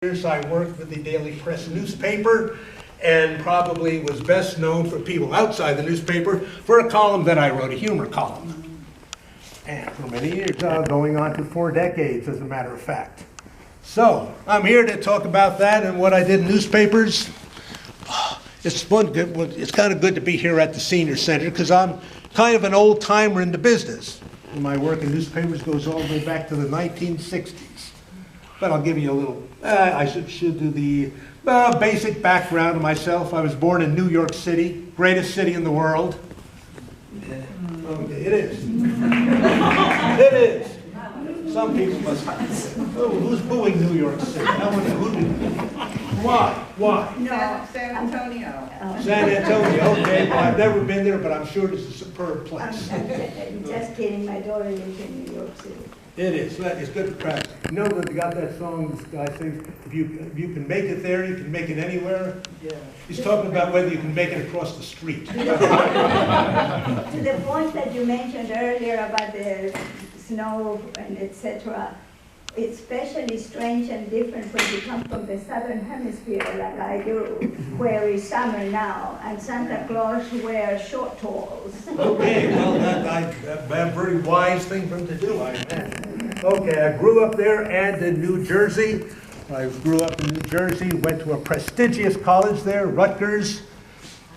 years I worked with the Daily Press newspaper and probably was best known for people outside the newspaper for a column that I wrote, a humor column. And for many years, going on to 4 decades, as a matter of fact. So, I'm here to talk about that and what I did in newspapers. It's fun, it's kind of good to be here at the Senior Center because I'm kind of an old timer in the business. My work in newspapers goes all the way back to the 1960s. But I'll give you a little, I should do the basic background of myself. I was born in New York City, greatest city in the world. Okay, it is. It is. Some people must. Oh, who's booing New York City? Why? No, San Antonio. San Antonio, okay. Well, I've never been there, but I'm sure it's a superb place. I'm just kidding. My daughter lives in New York City. It is. It's good for practice. You know that they got that song, this guy sings, if you can make it there, you can make it anywhere. Yeah. He's talking about whether you can make it across the street. To the point that you mentioned earlier about the snow and etc., it's especially strange and different when you come from the southern hemisphere like I do, where it's summer now, and Santa Claus wears short towels. Okay, well, that's a very wise thing for him to do, I imagine. Okay, I grew up there and in New Jersey. I grew up in New Jersey, went to a prestigious college there, Rutgers.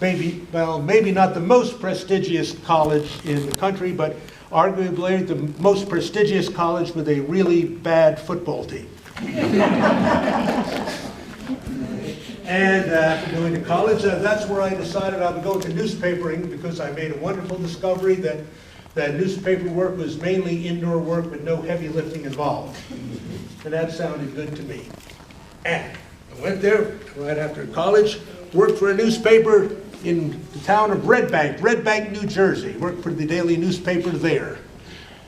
Maybe not the most prestigious college in the country, but arguably the most prestigious college with a really bad football team. And after going to college, that's where I decided I would go to newspapering because I made a wonderful discovery that newspaper work was mainly indoor work with no heavy lifting involved. And that sounded good to me. And I went there right after college, worked for a newspaper in the town of Red Bank, New Jersey. Worked for the daily newspaper there.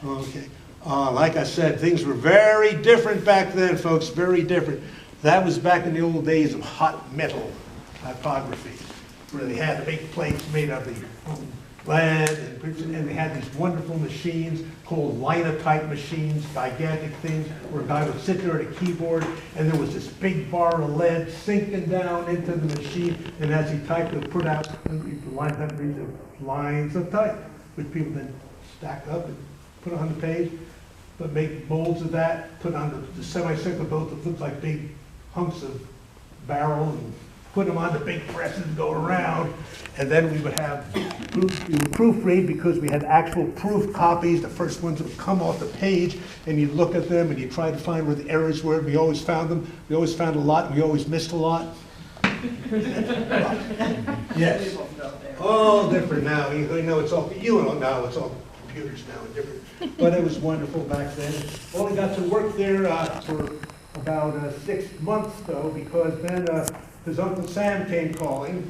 Okay. Like I said, things were very different back then, folks, very different. That was back in the old days of hot metal typography, where they had the big plates made of the land, and they had these wonderful machines called linotype machines, gigantic things, where a guy would sit there at a keyboard, and there was this big bar of lead sinking down into the machine, and as he typed, it would put out lines of type, which people then stack up and put on the page, but make molds of that, put on the semi-circular boat that looked like big hunks of barrel, and put them on the big presses and go around, and then we would proofread because we had actual proof copies. The first ones would come off the page, and you'd look at them and you'd try to find where the errors were. We always found them. We always found a lot, and we always missed a lot. Yes. All different now. You know it's all now. It's all computers now and different. But it was wonderful back then. Only got to work there for about 6 months though, because then his Uncle Sam came calling.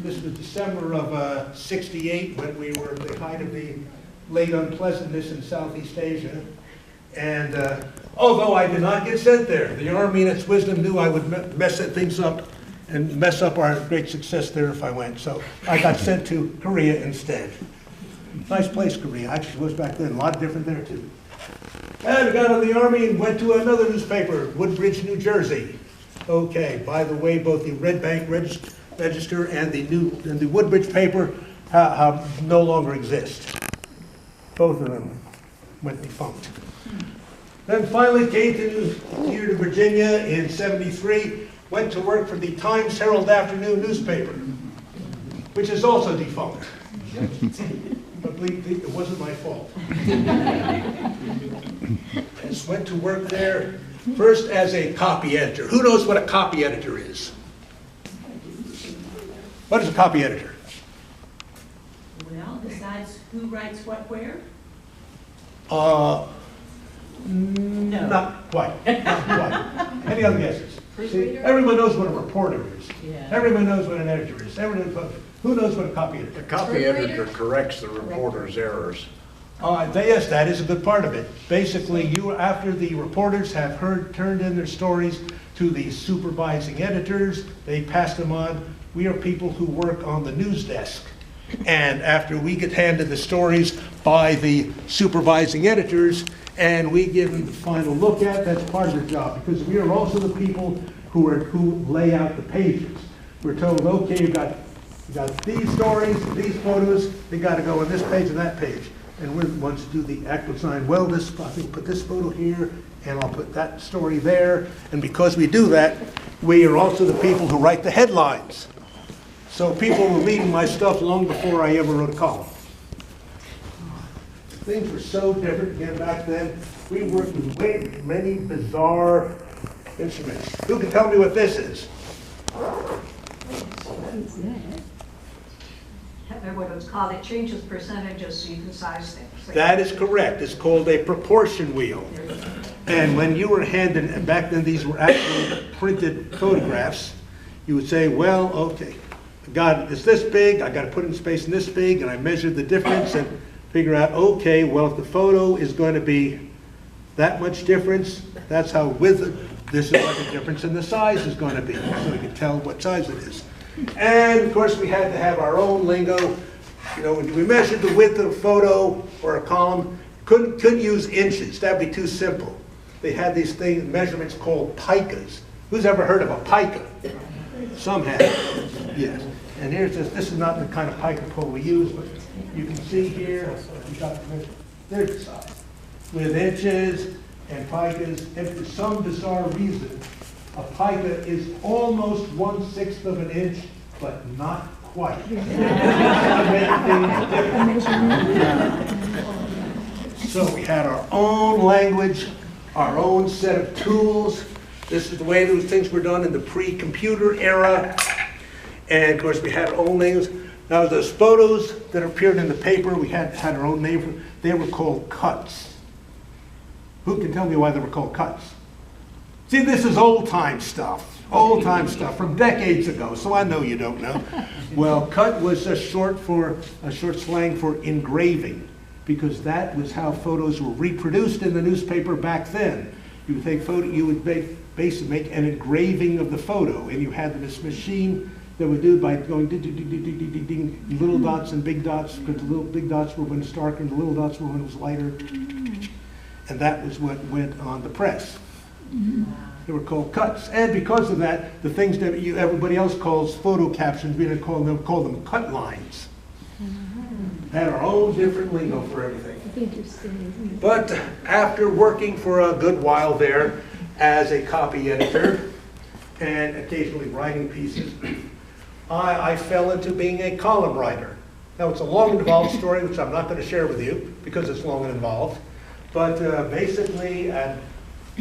This was December of '68 when we were at the height of the late unpleasantness in Southeast Asia. And although I did not get sent there, the Army in its wisdom knew I would mess things up and mess up our great success there if I went. So I got sent to Korea instead. Nice place, Korea. Actually, was back then. A lot different there, too. And I got out of the Army and went to another newspaper, Woodbridge, New Jersey. Okay, by the way, both the Red Bank Register and the Woodbridge paper no longer exist. Both of them went defunct. Then finally came here to Virginia in '73, went to work for the Times Herald Afternoon newspaper, which is also defunct. But believe me, it wasn't my fault. I just went to work there first as a copy editor. Who knows what a copy editor is? What is a copy editor? Well, decides who writes what where? No. Not quite. Not quite. Any other guesses? See, everyone knows what a reporter is. Yeah. Everyone knows what an editor is. Who knows what a copy editor is? The copy editor corrects the reporter's errors. Yes, that is a good part of it. Basically, after the reporters have turned in their stories to the supervising editors, they pass them on. We are people who work on the news desk. And after we get handed the stories by the supervising editors, and we give them the final look at, that's part of the job, because we are also the people who lay out the pages. We're told, okay, you got these stories, these photos, they got to go on this page and that page. And we're the ones who do the act design. Well, this, I think, put this photo here, and I'll put that story there. And because we do that, we are also the people who write the headlines. So people were reading my stuff long before I ever wrote a column. Things were so different again back then. We worked with many bizarre instruments. Who can tell me what this is? What it's called, it changes percentages so you can size things. That is correct. It's called a proportion wheel. And when you were handed, and back then these were actually printed photographs, you would say, well, okay, it's this big, I got to put it in space in this big, and I measured the difference and figure out, okay, well, if the photo is going to be that much difference, that's how this is what the difference in the size is going to be, so we can tell what size it is. And of course, we had to have our own lingo. You know, when we measured the width of a photo or a column, couldn't use inches. That'd be too simple. They had these measurements called picas. Who's ever heard of a pica? Some have. Yes. And here's this is not the kind of pica pole we use, but you can see here, there's the size. With inches and picas, and for some bizarre reason, a pica is almost 1/6 of an inch, but not quite. So we had our own language, our own set of tools. This is the way those things were done in the pre-computer era. And of course we had our own names. Now those photos that appeared in the paper, we had our own name. They were called cuts. Who can tell me why they were called cuts? See, this is old-time stuff from decades ago, so I know you don't know. Well, cut was a short slang for engraving, because that was how photos were reproduced in the newspaper back then. You would take photo, you would basically make an engraving of the photo, and you had this machine that would do it by going ding, ding, ding, ding, ding, ding, ding, little dots and big dots, because the little big dots were when it was darker, and the little dots were when it was lighter, and that was what went on the press. They were called cuts, and because of that, the things that everybody else calls photo captions, we didn't call them cut lines. Had our own different lingo for everything. But after working for a good while there as a copy editor and occasionally writing pieces, I fell into being a column writer. Now it's a long and involved story, which I'm not going to share with you because it's long and involved. But basically,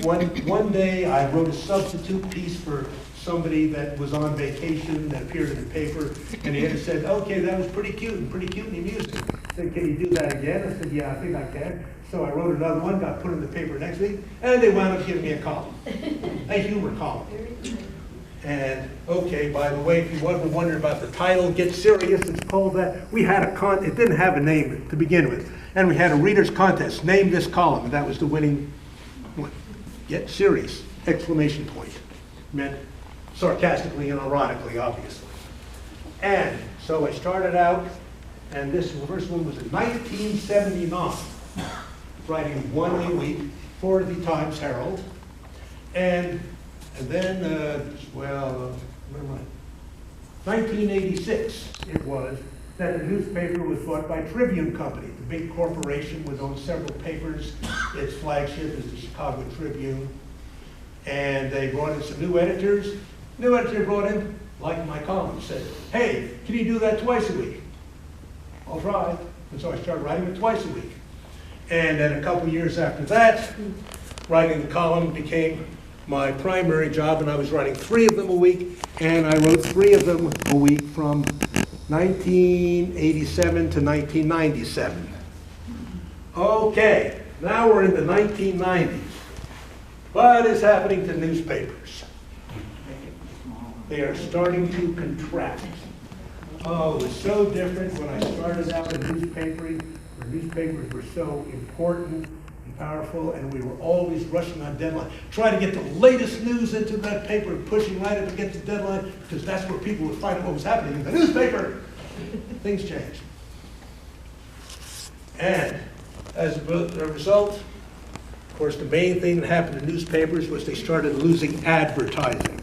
one day I wrote a substitute piece for somebody that was on vacation that appeared in the paper, and the editor said, okay, that was pretty cute and amusing. I said, can you do that again? I said, yeah, I think I can. So I wrote another one, got put in the paper next week, and they wound up giving me a column, a humor column. And okay, by the way, if you ever wondered about the title, Get Serious, it's called that. We had it didn't have a name to begin with, and we had a reader's contest, name this column, and that was the winning one. Get Serious, exclamation point. Meant sarcastically and ironically, obviously. And so I started out, and the first one was in 1979, writing one a week for the Times Herald. And then, 1986 it was, that the newspaper was bought by Tribune Company. The big corporation would own several papers. Its flagship is the Chicago Tribune. And they brought in some new editors. New editor brought in, like my column, said, hey, can you do that twice a week? I'll try. And so I started writing it twice a week. And then a couple years after that, writing the column became my primary job, and I was writing 3 of them a week, and I wrote 3 of them a week from 1987 to 1997. Okay, now we're in the 1990s. What is happening to newspapers? They are starting to contract. Oh, it was so different when I started out in newspapering, where newspapers were so important and powerful, and we were always rushing on deadline, trying to get the latest news into that paper and pushing right up against the deadline, because that's where people would find out what was happening in the newspaper. Things changed. And as a result, of course, the main thing that happened to newspapers was they started losing advertising.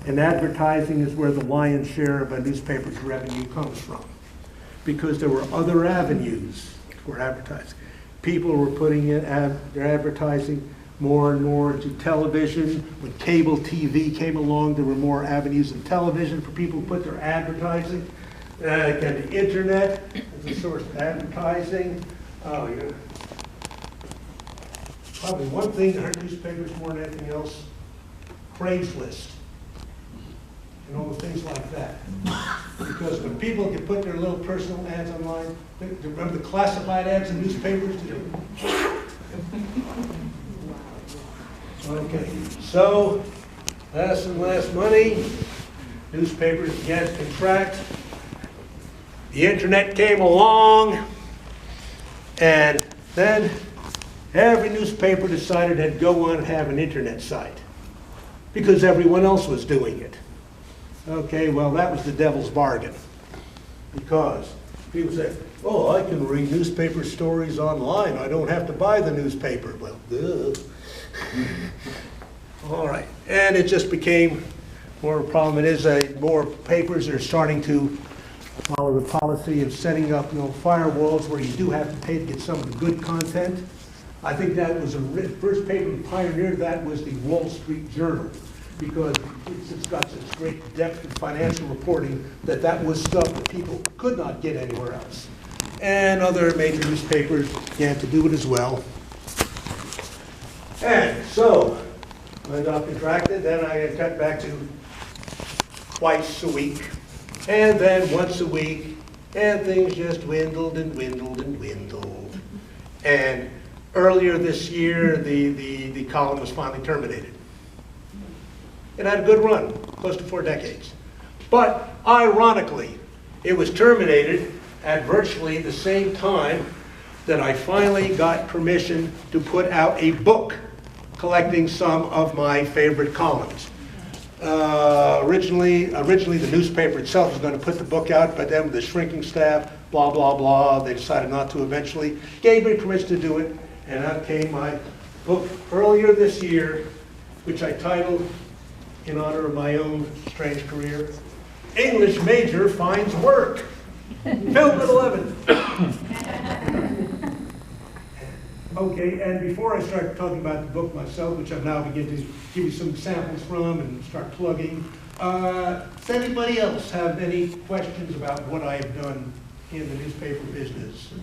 And advertising is where the lion's share of a newspaper's revenue comes from. Because there were other avenues for advertising. People were putting in their advertising more and more into television. When cable TV came along, there were more avenues in television for people to put their advertising. Again, the internet as a source of advertising. Oh, yeah. Probably one thing that hurt newspapers more than anything else, Craigslist. And all the things like that. Because when people can put their little personal ads online, remember the classified ads in newspapers? Okay, so less and less money, newspapers began to contract, the internet came along, and then every newspaper decided to go on and have an internet site because everyone else was doing it. Okay, well, that was the devil's bargain, because people said, oh, I can read newspaper stories online. I don't have to buy the newspaper. Well, duh. All right, and it just became more of a problem. It is more papers are starting to follow the policy of setting up firewalls where you do have to pay to get some of the good content. I think that was the first paper that pioneered that was the Wall Street Journal, because it's got such great depth of financial reporting that was stuff that people could not get anywhere else. And other major newspapers began to do it as well. And so, I got contracted, then I got cut back to twice a week, and then once a week, and things just dwindled and dwindled and dwindled. And earlier this year, the column was finally terminated. It had a good run, close to 4 decades. But ironically, it was terminated at virtually the same time that I finally got permission to put out a book collecting some of my favorite columns. Originally the newspaper itself was going to put the book out, but then with the shrinking staff, blah, blah, blah, they decided not to eventually. Gave me permission to do it, and out came my book earlier this year, which I titled, in honor of my own strange career, English Major Finds Work. Film at 11. Okay, and before I start talking about the book myself, which I'm now beginning to give you some samples from and start plugging, does anybody else have any questions about what I have done in the newspaper business?